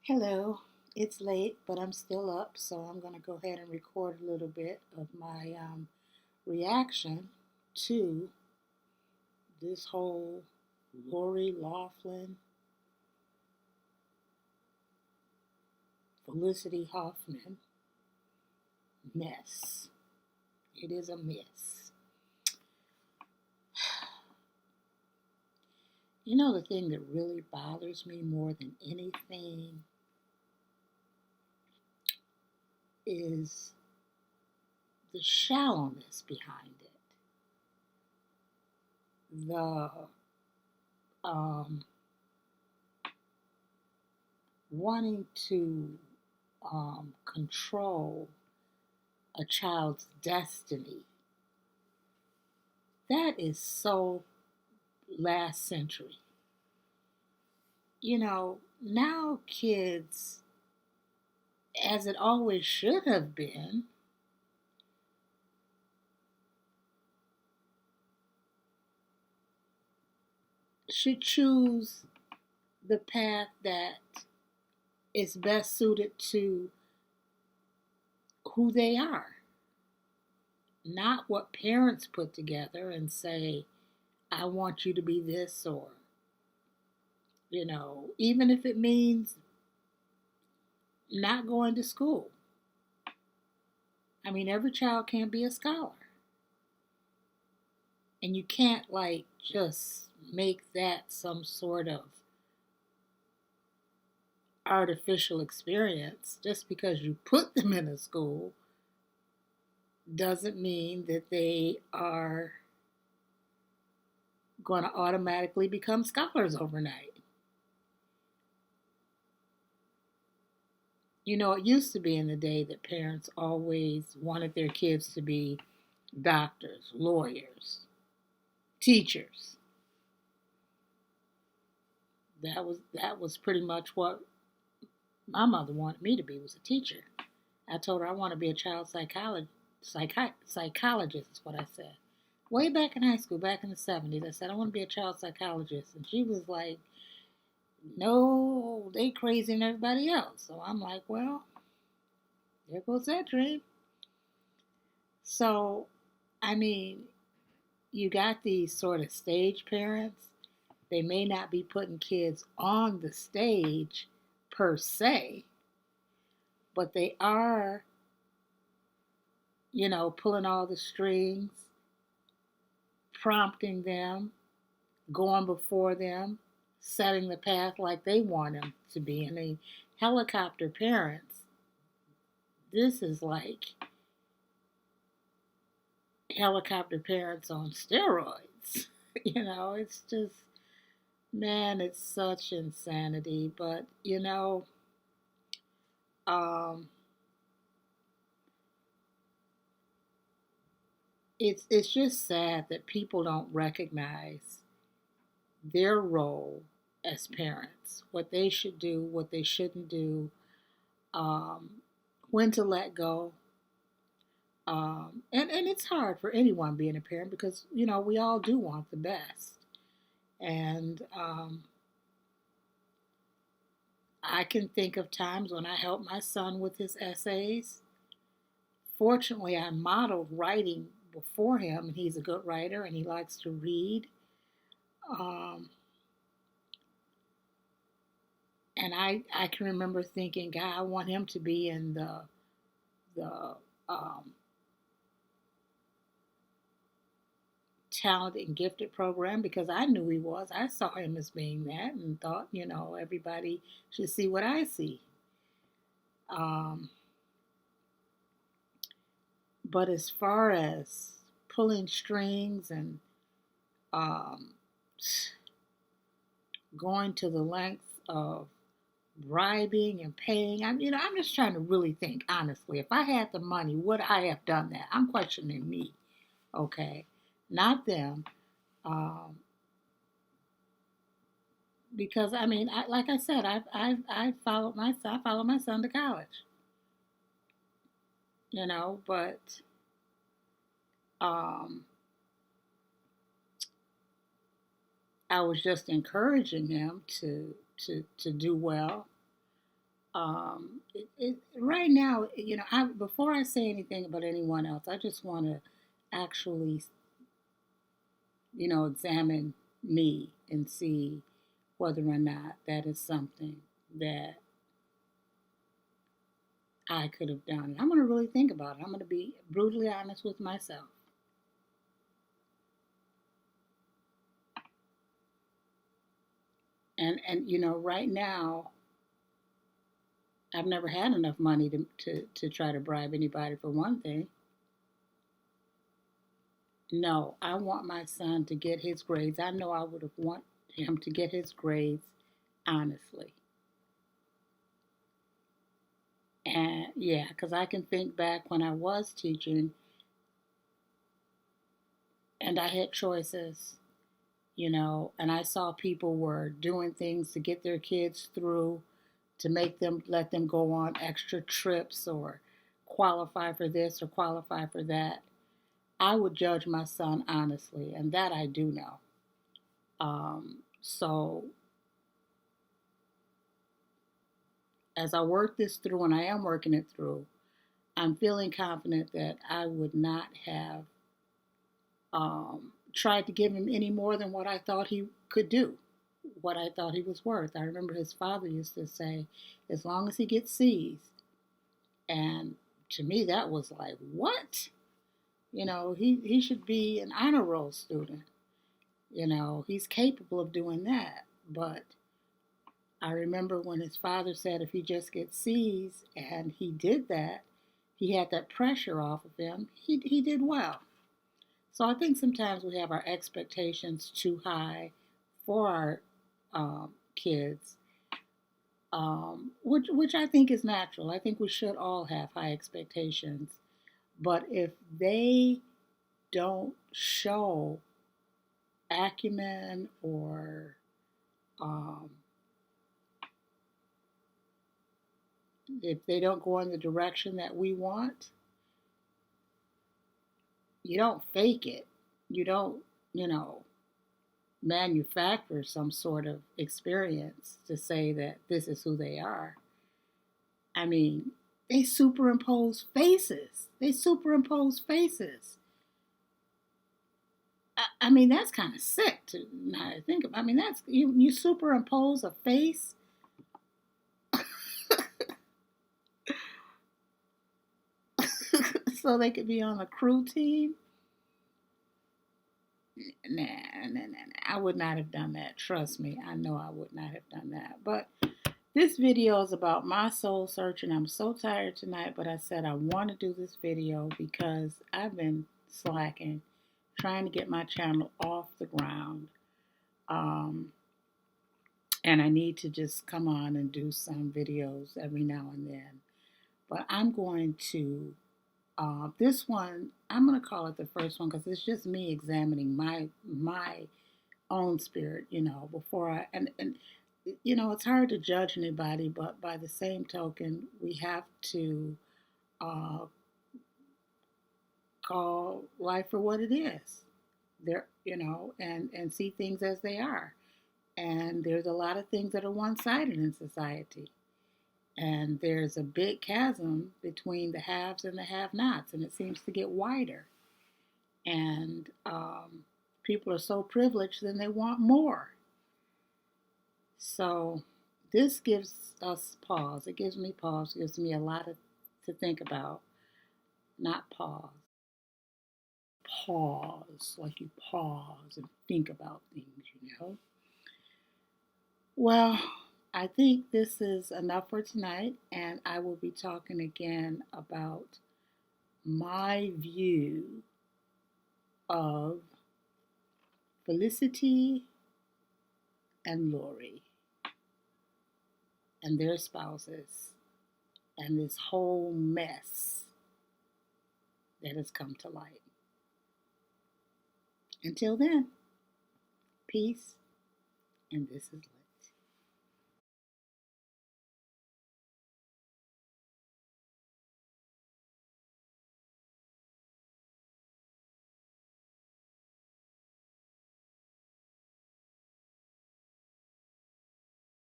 Hello, it's late, but I'm still up, so I'm going to go ahead and record a little bit of my reaction to this whole Lori Loughlin, Felicity Huffman mess. It is a mess. You know, the thing that really bothers me more than anything is the shallowness behind it. The um, wanting to control a child's destiny. That is so last century. You know, now kids, as it always should have been, should choose the path that is best suited to who they are, not what parents put together and say, I want you to be this, or, even if it means not going to school. I mean, every child can't be a scholar. And you can't, just make that some sort of artificial experience. Just because you put them in a school doesn't mean that they are going to automatically become scholars overnight. You know, it used to be in the day that parents always wanted their kids to be doctors, lawyers, teachers. That was pretty much what my mother wanted me to be, was a teacher. I told her I want to be a child psychologist is what I said. Way back in high school, back in the 70s, I said I want to be a child psychologist. And she was like, no, they crazy and everybody else. So I'm like, well, there goes that dream. So, I mean, you got these sort of stage parents. They may not be putting kids on the stage per se, but they are, pulling all the strings, prompting them, going before them, setting the path like they want them to be. I mean, helicopter parents, this is like helicopter parents on steroids. It's just, man, it's such insanity. But, um, it's just sad that people don't recognize their role as parents, what they should do, what they shouldn't do, um, when to let go. And it's hard for anyone being a parent because, we all do want the best. And I can think of times when I helped my son with his essays. Fortunately, I modeled writing before him, and he's a good writer and he likes to read. Um, and I can remember thinking, God, I want him to be in the um, talented and gifted program because I knew he was. I saw him as being that and thought, everybody should see what I see. Um, but as far as pulling strings and um, going to the length of bribing and paying, I'm just trying to really think honestly. If I had the money, would I have done that? I'm questioning me, okay, not them. Um, because like I said, I followed my son to college, but um, I was just encouraging him to do well, Right now, before I say anything about anyone else, I just want to actually, examine me and see whether or not that is something that I could have done. And I'm going to really think about it. I'm going to be brutally honest with myself. And right now, I've never had enough money to try to bribe anybody for one thing. No, I want my son to get his grades. I know I would have want him to get his grades honestly. And yeah, because I can think back when I was teaching and I had choices, and I saw people were doing things to get their kids through, to let them go on extra trips or qualify for this or qualify for that. I would judge my son honestly, and that I do know. So as I work this through, and I am working it through, I'm feeling confident that I would not have tried to give him any more than what I thought he could do, what I thought he was worth. I remember his father used to say, as long as he gets C's. And to me, that was like, what? He should be an honor roll student. He's capable of doing that. But I remember when his father said if he just gets C's, and he did that, he had that pressure off of him, he did well. So I think sometimes we have our expectations too high for our kids, which I think is natural. I think we should all have high expectations. But if they don't show acumen or um, if they don't go in the direction that we want, you don't fake it. You don't, manufacture some sort of experience to say that this is who they are. I mean, they superimpose faces. They superimpose faces. I mean, that's kind of sick to now think about. I mean, that's you superimpose a face so they could be on a crew team. Nah. I would not have done that. Trust me, I know I would not have done that. But this video is about my soul searching. I'm so tired tonight, but I said I want to do this video because I've been slacking, trying to get my channel off the ground. And I need to just come on and do some videos every now and then. But I'm going to, this one, I'm going to call it the first one because it's just me examining my own spirit, before and it's hard to judge anybody, but by the same token, we have to uh, call life for what it is. There, and see things as they are. And there's a lot of things that are one-sided in society. And there's a big chasm between the haves and the have-nots, and it seems to get wider. And people are so privileged, then they want more. So this gives us pause. It gives me pause. It gives me a lot to think about. Not pause. Pause. Like you pause and think about things. Well, I think this is enough for tonight, and I will be talking again about my view of Felicity and Lori and their spouses and this whole mess that has come to light. Until then, peace, and this is love.